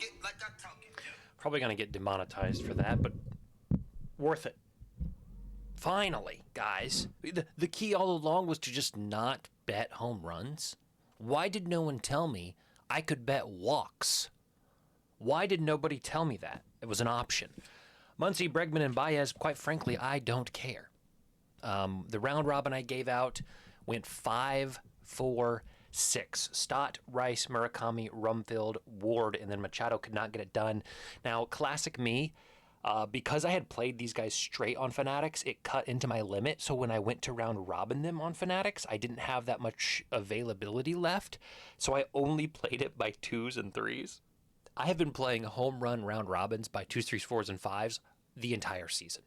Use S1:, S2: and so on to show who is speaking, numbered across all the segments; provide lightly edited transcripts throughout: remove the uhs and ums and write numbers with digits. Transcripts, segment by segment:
S1: it like I talk it.
S2: Probably going to get demonetized for that, but worth it. Finally, guys. The key all along was to just not bet home runs. Why did no one tell me I could bet walks? Why did nobody tell me that? It was an option. Muncy, Bregman, and Baez, quite frankly, I don't care. The round robin I gave out went 5, 4, 6. Stott, Rice, Murakami, Rumfield, Ward, and then Machado could not get it done. Now, classic me, because I had played these guys straight on Fanatics, it cut into my limit. So when I went to round robin them on Fanatics, I didn't have that much availability left. So I only played it by 2s and 3s. I have been playing home run round robins by 2s, 3s, 4s, and 5s the entire season.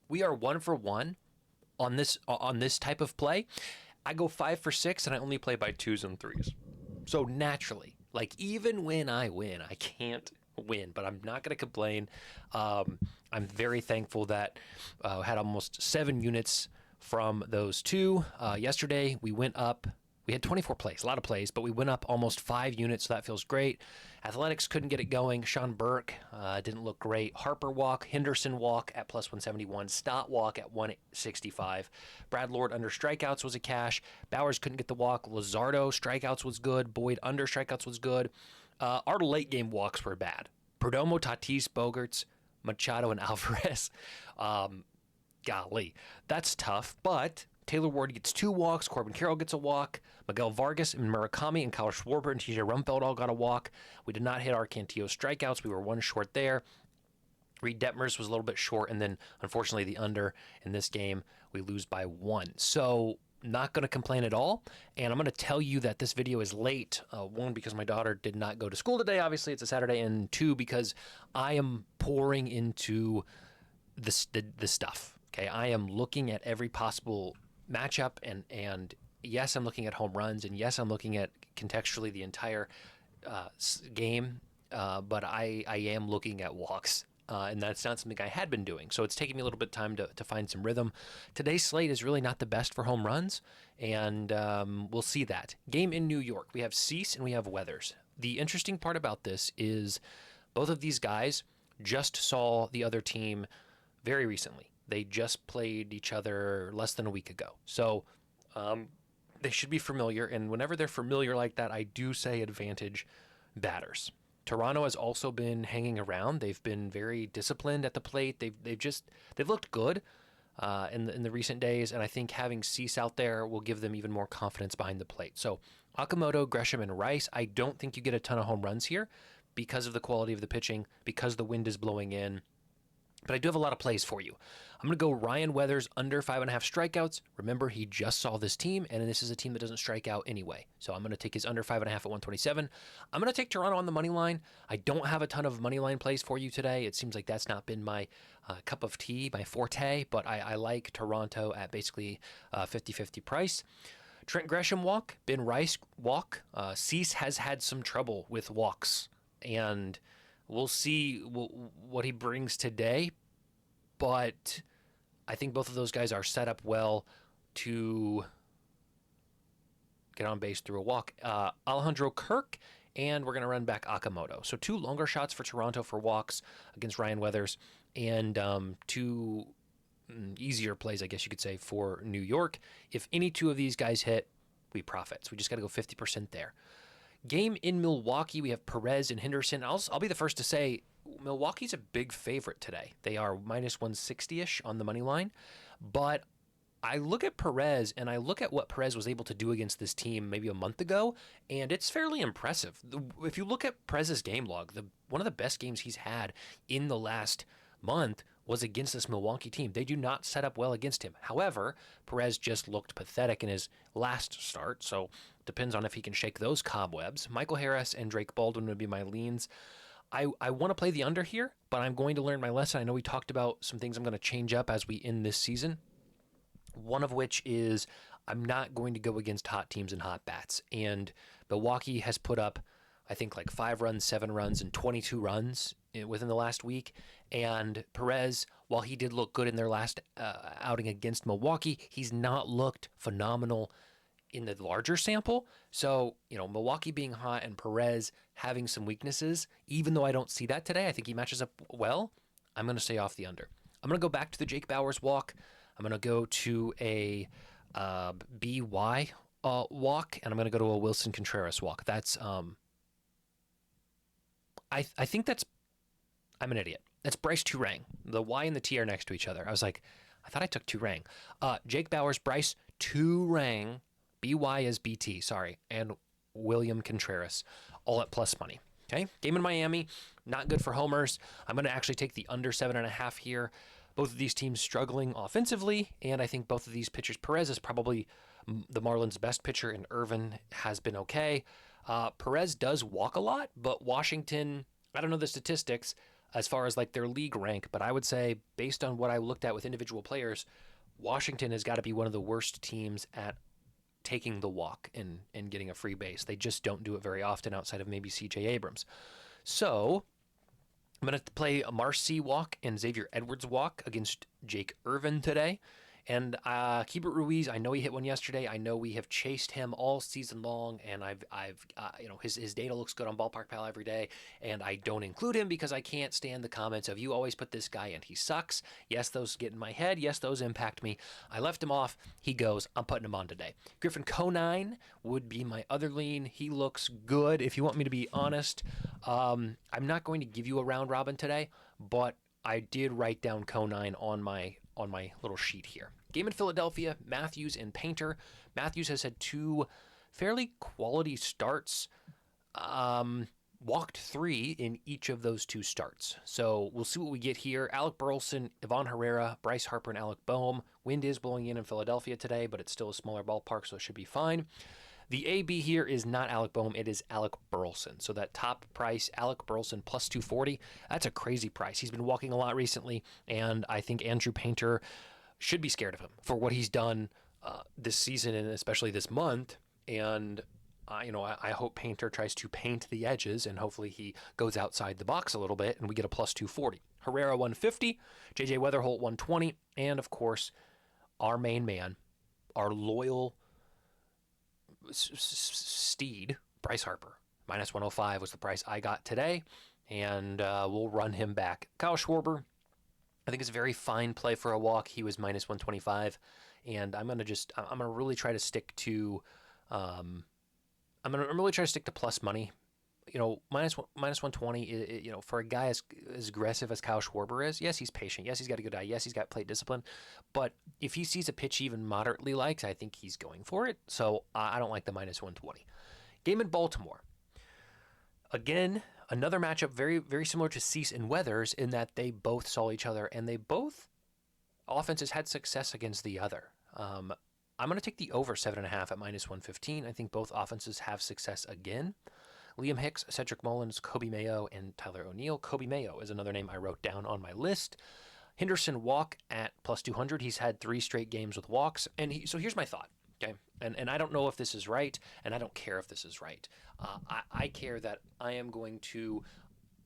S2: We are 1 for 1 on this type of play. I go 5 for 6, and I only play by 2s and 3s. So naturally, like even when I win, I can't win, but I'm not going to complain. I'm very thankful that I had almost 7 units from those two. Yesterday, we went up. We had 24 plays, a lot of plays, but we went up almost 5 units, so that feels great. Athletics couldn't get it going. Sean Burke didn't look great. Harper walk, Henderson walk at plus 171, Stott walk at 165. Brad Lord under strikeouts was a cash. Bowers couldn't get the walk. Luzardo strikeouts was good. Boyd under strikeouts was good. Our late game walks were bad. Perdomo, Tatis, Bogarts, Machado, and Alvarez. Golly, that's tough, but Taylor Ward gets 2 walks. Corbin Carroll gets a walk. Miguel Vargas and Murakami and Kyle Schwarber and TJ Rumfeld all got a walk. We did not hit our Cantillo strikeouts. We were 1 short there. Reed Detmers was a little bit short, and then unfortunately the under in this game, we lose by 1. So not going to complain at all, and I'm going to tell you that this video is late. 1, because my daughter did not go to school today. Obviously, it's a Saturday, and 2, because I am pouring into the stuff. Okay, I am looking at every possible matchup, and yes, I'm looking at home runs, and yes, I'm looking at contextually the entire game, but I am looking at walks, and that's not something I had been doing, so it's taking me a little bit of time to find some rhythm. Today's slate is really not the best for home runs, and we'll see that. Game in New York, we have Cease and we have Weathers. The interesting part about this is both of these guys just saw the other team very recently. They just played each other less than a week ago. So they should be familiar. And whenever they're familiar like that, I do say advantage batters. Toronto has also been hanging around. They've been very disciplined at the plate. They've looked good in the recent days. And I think having Cease out there will give them even more confidence behind the plate. So Okamoto, Gresham, and Rice, I don't think you get a ton of home runs here because of the quality of the pitching, because the wind is blowing in. But I do have a lot of plays for you. I'm going to go Ryan Weathers under 5.5 strikeouts. Remember, he just saw this team, and this is a team that doesn't strike out anyway. So I'm going to take his under 5.5 at 127. I'm going to take Toronto on the money line. I don't have a ton of money line plays for you today. It seems like that's not been my cup of tea, my forte, but I like Toronto at basically 50-50 price. Trent Gresham walk, Ben Rice walk. Cease has had some trouble with walks, and we'll see what he brings today, but I think both of those guys are set up well to get on base through a walk. Alejandro Kirk, and we're going to run back Okamoto. So 2 longer shots for Toronto for walks against Ryan Weathers, and 2 easier plays, I guess you could say, for New York. If any 2 of these guys hit, we profit. So we just got to go 50% there. Game in Milwaukee, we have Perez and Henderson. I'll be the first to say Milwaukee's a big favorite today. They are minus 160-ish on the money line. But I look at Perez, and I look at what Perez was able to do against this team maybe a month ago, and it's fairly impressive. If you look at Perez's game log, one of the best games he's had in the last month was against this Milwaukee team. They do not set up well against him. However, Perez just looked pathetic in his last start, so depends on if he can shake those cobwebs. Michael Harris and Drake Baldwin would be my leans. I want to play the under here, but I'm going to learn my lesson. I know we talked about some things I'm going to change up as we end this season, one of which is I'm not going to go against hot teams and hot bats. And Milwaukee has put up, I think, like 5 runs, 7 runs, and 22 runs within the last week. And Perez, while he did look good in their last outing against Milwaukee, he's not looked phenomenal in the larger sample. So, Milwaukee being hot and Perez having some weaknesses, even though I don't see that today, I think he matches up well. I'm going to stay off the under. I'm going to go back to the Jake Bauers walk. I'm going to go to a BY walk, and I'm going to go to a Wilson Contreras walk. That's I think that's I'm an idiot. That's Bryce Turang. The Y and the T are next to each other. I was like, I thought I took Turang. Jake Bauers, Bryce Turang, BY is BT, sorry, and William Contreras, all at plus money. Okay, game in Miami, not good for homers. I'm going to actually take the under 7.5 here. Both of these teams struggling offensively, and I think both of these pitchers, Perez is probably the Marlins' best pitcher, and Irvin has been okay. Perez does walk a lot, but Washington, I don't know the statistics as far as like their league rank, but I would say based on what I looked at with individual players, Washington has got to be one of the worst teams at taking the walk and getting a free base. They just don't do it very often outside of maybe CJ Abrams. So I'm going to play a Marcy walk and Xavier Edwards walk against Jake Irvin today. And Keibert Ruiz, I know he hit one yesterday. I know we have chased him all season long, and I've his data looks good on Ballpark Pal every day, and I don't include him because I can't stand the comments of you always put this guy and he sucks. Yes, those get in my head. Yes, those impact me. I left him off. He goes. I'm putting him on today. Griffin Conine would be my other lean. He looks good. If you want me to be honest, I'm not going to give you a round robin today, but I did write down Conine on my little sheet here. Game in Philadelphia, Matthews and Painter. Matthews has had two fairly quality starts. Walked 3 in each of those 2 starts. So we'll see what we get here. Alec Burleson, Ivan Herrera, Bryce Harper, and Alec Boehm. Wind is blowing in Philadelphia today, but it's still a smaller ballpark, so it should be fine. The AB here is not Alec Boehm, it is Alec Burleson. So that top price, Alec Burleson plus 240, that's a crazy price. He's been walking a lot recently, and I think Andrew Painter should be scared of him for what he's done this season and especially this month. And I hope Painter tries to paint the edges, and hopefully he goes outside the box a little bit, and we get a plus 240. Herrera 150, JJ Weatherholt 120, and of course, our main man, our loyal steed, Bryce Harper. Minus 105 was the price I got today, and we'll run him back. Kyle Schwarber, I think it's a very fine play for a walk. He was minus 125, and I'm gonna really try to stick to plus money. Minus 120. For a guy as aggressive as Kyle Schwarber is, yes, he's patient. Yes, he's got a good eye. Yes, he's got plate discipline. But if he sees a pitch he even moderately likes, I think he's going for it. So I don't like the minus 120. Game in Baltimore. Again, another matchup very, very similar to Cease and Weathers in that they both saw each other, and they both offenses had success against the other. I'm going to take the over 7.5 at minus 115. I think both offenses have success again. Liam Hicks, Cedric Mullins, Kobe Mayo, and Tyler O'Neill. Kobe Mayo is another name I wrote down on my list. Henderson walk at plus 200. He's had 3 straight games with walks. So here's my thought, okay? And I don't know if this is right, and I don't care if this is right. I care that I am going to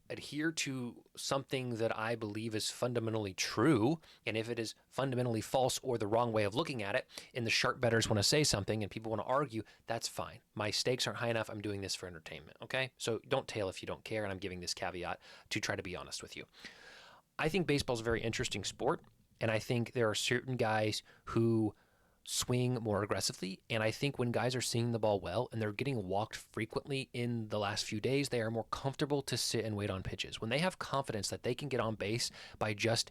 S2: adhere to something that I believe is fundamentally true, and if it is fundamentally false or the wrong way of looking at it, and the sharp bettors want to say something and people want to argue, that's fine. My stakes aren't high enough. I'm doing this for entertainment, okay? So don't tail if you don't care, and I'm giving this caveat to try to be honest with you. I think baseball is a very interesting sport, and I think there are certain guys who swing more aggressively, and I think when guys are seeing the ball well and they're getting walked frequently in the last few days, they are more comfortable to sit and wait on pitches. When they have confidence that they can get on base by just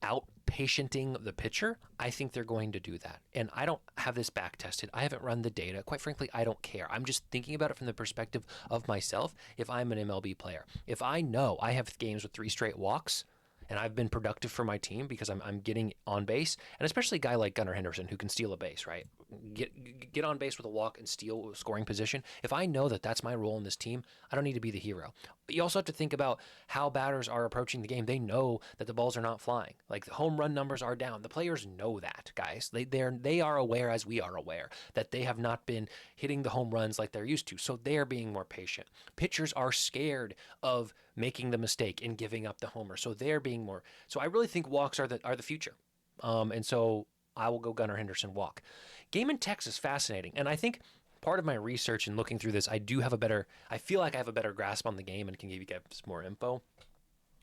S2: out-patienting the pitcher, I think they're going to do that. And I don't have this back-tested. I haven't run the data. Quite frankly, I don't care. I'm just thinking about it from the perspective of myself if I'm an MLB player. If I know I have games with 3 straight walks, and I've been productive for my team because I'm getting on base, and especially a guy like Gunnar Henderson who can steal a base, right? Get on base with a walk and steal a scoring position. If I know that that's my role in this team, I don't need to be the hero. But you also have to think about how batters are approaching the game. They know that the balls are not flying. Like the home run numbers are down. The players know that, guys. They are aware, as we are aware, that they have not been hitting the home runs like they're used to. So they're being more patient. Pitchers are scared of making the mistake and giving up the homer. So they're being more. So I really think walks are the future. And so I will go Gunnar Henderson walk. Game in Texas, fascinating. And I think part of my research and looking through this, I feel like I have a better grasp on the game and can give you guys more info.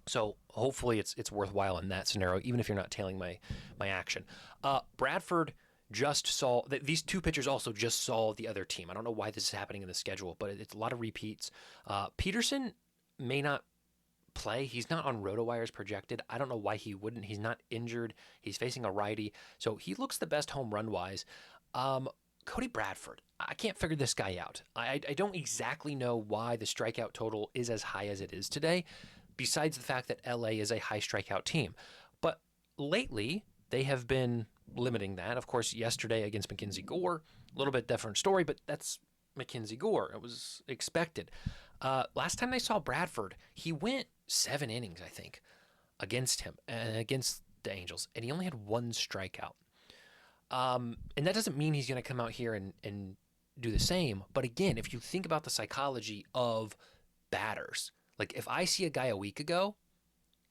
S2: So hopefully it's worthwhile in that scenario, even if you're not tailing my action. Bradford just saw these two pitchers also just saw the other team. I don't know why this is happening in the schedule, but it's a lot of repeats. Peterson may not play. He's not on RotoWire's projected. I don't know why he wouldn't. He's not injured. He's facing a righty, so he looks the best home run wise. Cody Bradford, I can't figure this guy out. I don't exactly know why the strikeout total is as high as it is today, besides the fact that LA is a high strikeout team. But lately, they have been limiting that. Of course, yesterday against Mackenzie Gore, a little bit different story, but that's Mackenzie Gore. It was expected. Last time they saw Bradford, he went 7 innings, I think, against him, against the Angels, and he only had 1 strikeout. And that doesn't mean he's going to come out here and do the same. But again, if you think about the psychology of batters, like if I see a guy a week ago,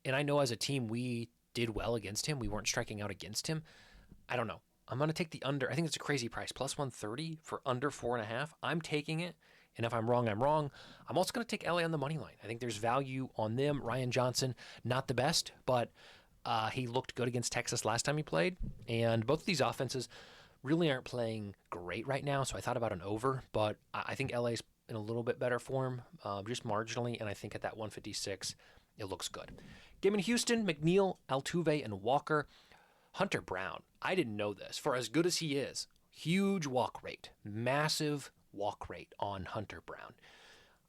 S2: and I know as a team we did well against him, we weren't striking out against him, I don't know. I'm going to take the under. I think it's a crazy price, plus 130 for under 4.5. I'm taking it. And if I'm wrong, I'm wrong. I'm also going to take LA on the money line. I think there's value on them. Ryan Johnson, not the best, but he looked good against Texas last time he played. And both of these offenses really aren't playing great right now, so I thought about an over. But I think LA's in a little bit better form, just marginally. And I think at that 156, it looks good. Game in Houston, McNeil, Altuve, and Walker. Hunter Brown, I didn't know this. For as good as he is, huge walk rate, massive walk rate on Hunter Brown.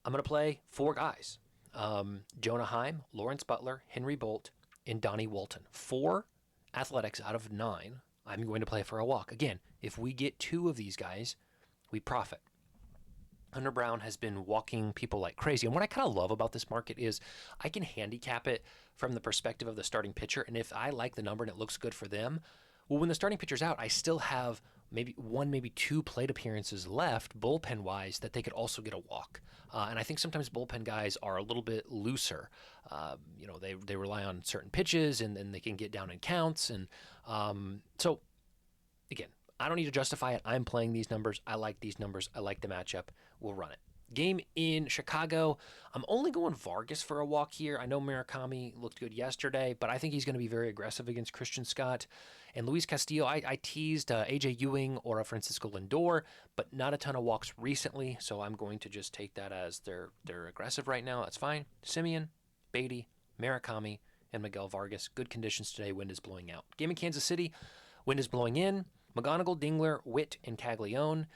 S2: I'm going to play 4 guys. Jonah Heim, Lawrence Butler, Henry Bolt, and Donnie Walton. 4 athletics out of 9 I'm going to play for a walk. Again, if we get 2 of these guys, we profit. Hunter Brown has been walking people like crazy. And what I kind of love about this market is I can handicap it from the perspective of the starting pitcher. And if I like the number and it looks good for them, well, when the starting pitcher's out, I still have maybe 1, maybe 2 plate appearances left, bullpen-wise, that they could also get a walk. And I think sometimes bullpen guys are a little bit looser. They rely on certain pitches, and then they can get down in counts. And so, again, I don't need to justify it. I'm playing these numbers. I like these numbers. I like the matchup. We'll run it. Game in Chicago. I'm only going Vargas for a walk here. I know Murakami looked good yesterday, but I think he's going to be very aggressive against Christian Scott. And Luis Castillo, I teased A.J. Ewing or a Francisco Lindor, but not a ton of walks recently, so I'm going to just take that as they're aggressive right now. That's fine. Simeon, Beatty, Murakami, and Miguel Vargas. Good conditions today. Wind is blowing out. Game in Kansas City. Wind is blowing in. McGonigal, Dingler, Witt, and Caglione.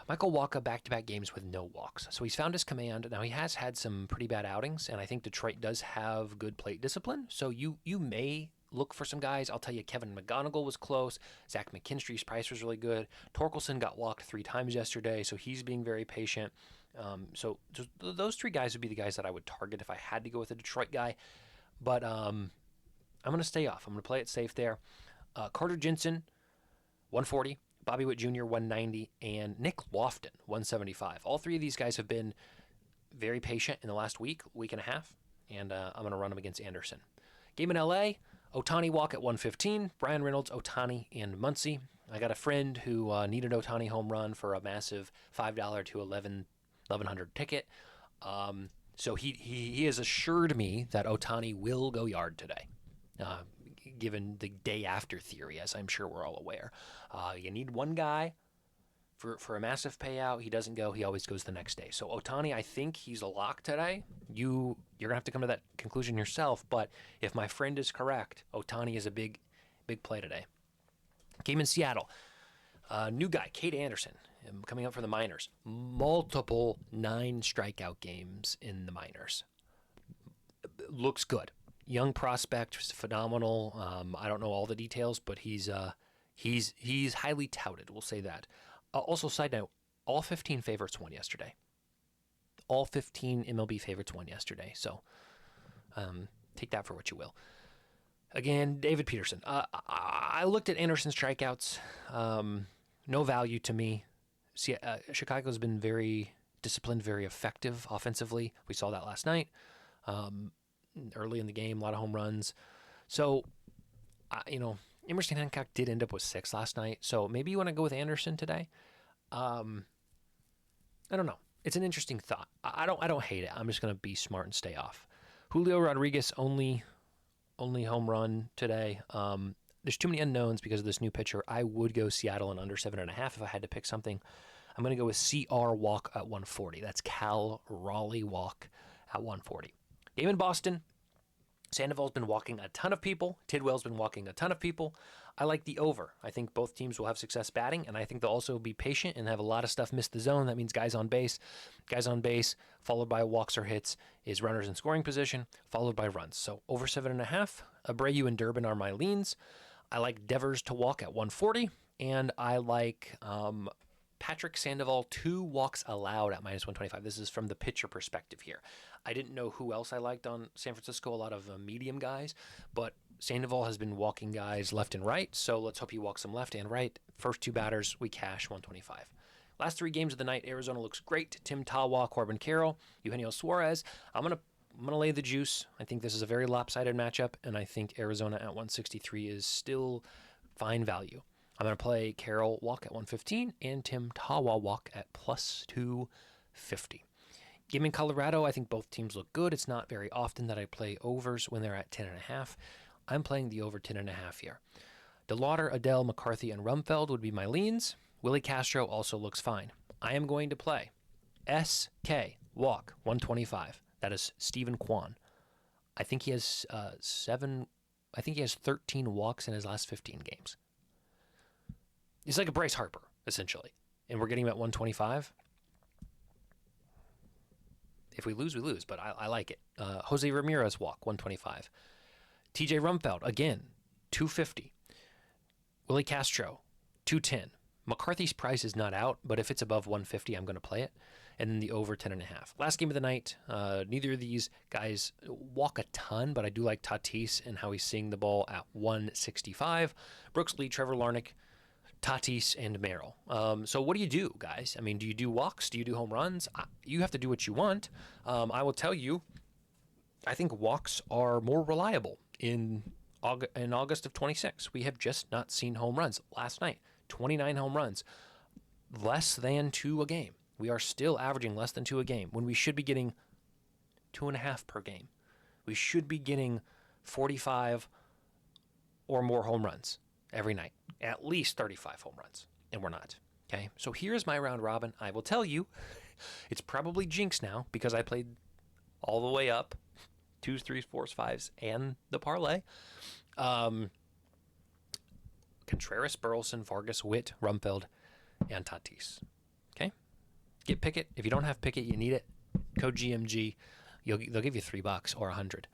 S2: Michael Wacha back-to-back games with no walks. So he's found his command. Now he has had some pretty bad outings, and I think Detroit does have good plate discipline. So you may look for some guys. I'll tell you, Kevin McGonigal was close. Zach McKinstry's price was really good. Torkelson got walked 3 times yesterday, so he's being very patient. So those 3 guys would be the guys that I would target if I had to go with a Detroit guy. But I'm going to stay off. I'm going to play it safe there. Carter Jensen, 140. Bobby Witt Jr., 190, and Nick Lofton, 175. All 3 of these guys have been very patient in the last week and a half, and I'm going to run them against Anderson. Game in L.A., Ohtani walk at 115, Brian Reynolds, Ohtani, and Muncy. I got a friend who needed Ohtani home run for a massive $5 to $1,100 ticket. So he has assured me that Ohtani will go yard today. Given the day after theory, as I'm sure we're all aware. You need 1 guy for a massive payout. He doesn't go. He always goes the next day. So Ohtani, I think he's a lock today. You're going to have to come to that conclusion yourself. But if my friend is correct, Ohtani is a big play today. Game in Seattle. New guy, Cade Anderson, coming up for the minors. Multiple 9 strikeout games in the minors. Looks good. Young prospect, phenomenal. I don't know all the details, but he's highly touted. We'll say that. Also, side note, all 15 favorites won yesterday. All 15 MLB favorites won yesterday. So take that for what you will. Again, David Peterson. I looked at Anderson's strikeouts. No value to me. Chicago's been very disciplined, very effective offensively. We saw that last night. Early in the game, a lot of home runs. So Emerson Hancock did end up with 6 last night, so maybe you want to go with Anderson today. I don't know. It's an interesting thought. I don't hate it. I'm just going to be smart and stay off. Julio Rodriguez only home run today. There's too many unknowns because of this new pitcher. I would go Seattle and under 7.5 if I had to pick something. I'm going to go with CR walk at 140. That's Cal Raleigh walk at 140. Game in Boston. Sandoval's been walking a ton of people. Tidwell's been walking a ton of people. I like the over. I think both teams will have success batting, and I think they'll also be patient and have a lot of stuff miss the zone. That means guys on base. Guys on base, followed by walks or hits, is runners in scoring position, followed by runs. So over 7.5. Abreu and Durbin are my leans. I like Devers to walk at 140, and I like Patrick Sandoval 2 walks allowed at minus 125. This is from the pitcher perspective here. I didn't know who else I liked on San Francisco, a lot of medium guys, but Sandoval has been walking guys left and right, so let's hope he walks them left and right. First 2 batters, we cash 125. Last 3 games of the night, Arizona looks great. Tim Tawa, Corbin Carroll, Eugenio Suarez. I'm gonna lay the juice. I think this is a very lopsided matchup, and I think Arizona at 163 is still fine value. I'm going to play Carroll walk at 115 and Tim Tawa walk at plus 250. Game in Colorado, I think both teams look good. It's not very often that I play overs when they're at 10.5. I'm playing the over 10.5 here. DeLauder, Adele, McCarthy, and Rumfeld would be my leans. Willie Castro also looks fine. I am going to play SK walk 125. That is Stephen Kwan. I think he has 13 walks in his last 15 games. He's like a Bryce Harper, essentially. And we're getting him at 125. If we lose, we lose, but I like it. Jose Ramirez walk, 125. TJ Rumfeld, again, 250. Willie Castro, 210. McCarthy's price is not out, but if it's above 150, I'm going to play it. And then the over 10.5. Last game of the night, neither of these guys walk a ton, but I do like Tatis and how he's seeing the ball at 165. Brooks Lee, Trevor Larnach, Tatis, and Merrill. So what do you do, guys? I mean, do you do walks? Do you do home runs? You have to do what you want. I will tell you, I think walks are more reliable in August of 26. We have just not seen home runs. Last night, 29 home runs, less than 2 a game. We are still averaging less than 2 a game when we should be getting 2.5 per game. We should be getting 45 or more home runs every night, at least 35 home runs, and we're not. Okay, so here's my round robin. I will tell you, it's probably jinx now because I played all the way up, 2s, 3s, 4s, 5s, and the parlay. Contreras, Burleson, Vargas, Witt, Rumfeld, and Tatis. Okay, get Pickett. If you don't have Pickett, you need it. Code GMG. They'll give you $3 or $100.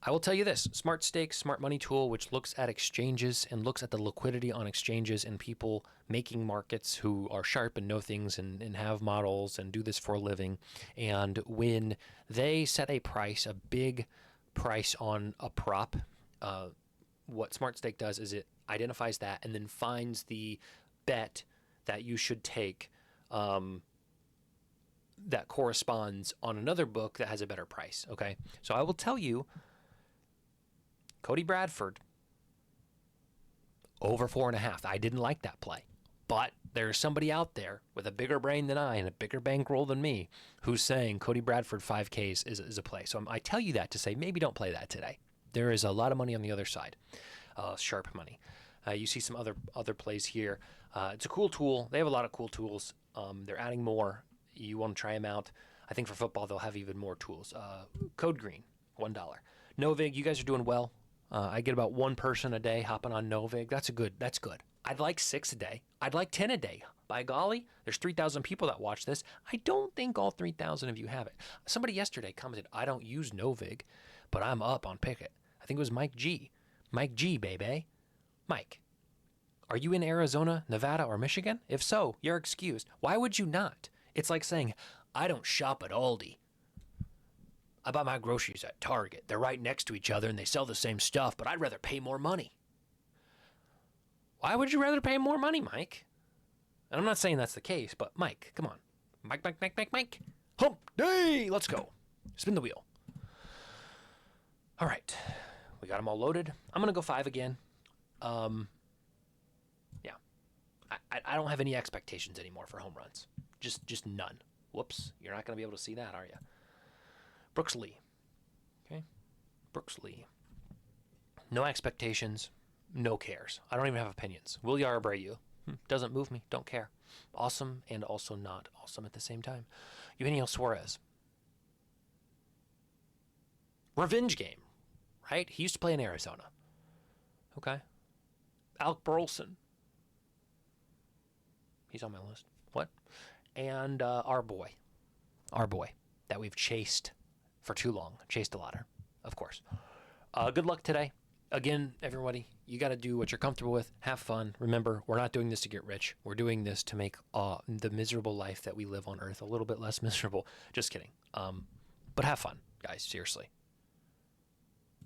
S2: I will tell you this, Smart Stakes, smart money tool, which looks at exchanges and looks at the liquidity on exchanges and people making markets who are sharp and know things and have models and do this for a living. And when they set a price, a big price on a prop, what Smart Stake does is it identifies that and then finds the bet that you should take that corresponds on another book that has a better price, okay? So I will tell you, Cody Bradford, over 4.5. I didn't like that play. But there's somebody out there with a bigger brain than I and a bigger bankroll than me who's saying Cody Bradford 5Ks is a play. So I tell you that to say maybe don't play that today. There is a lot of money on the other side, sharp money. You see some other plays here. It's a cool tool. They have a lot of cool tools. They're adding more. You want to try them out. I think for football, they'll have even more tools. Code Green, $1. Novig, you guys are doing well. I get about 1 person a day hopping on Novig. That's good. I'd like 6 a day. I'd like 10 a day. By golly, there's 3,000 people that watch this. I don't think all 3,000 of you have it. Somebody yesterday commented, I don't use Novig, but I'm up on Pickett. I think it was Mike G. Mike G, baby. Mike, are you in Arizona, Nevada, or Michigan? If so, you're excused. Why would you not? It's like saying, I don't shop at Aldi. I buy my groceries at Target. They're right next to each other and they sell the same stuff, but I'd rather pay more money. Why would you rather pay more money, Mike? And I'm not saying that's the case, but Mike, come on. Mike. Hump day! Let's go. Spin the wheel. All right. We got them all loaded. I'm going to go 5 again. Yeah. I don't have any expectations anymore for home runs. Just none. Whoops. You're not going to be able to see that, are you? Brooks Lee. Okay. Brooks Lee. No expectations. No cares. I don't even have opinions. Williar Abreu. Doesn't move me. Don't care. Awesome and also not awesome at the same time. Eugenio Suarez. Revenge game, right? He used to play in Arizona. Okay. Alec Burleson. He's on my list. What? And our boy that we've chased for too long. Chased a ladder, of course. Good luck today. Again, everybody, you got to do what you're comfortable with. Have fun. Remember, we're not doing this to get rich. We're doing this to make the miserable life that we live on Earth a little bit less miserable. Just kidding. But have fun, guys. Seriously.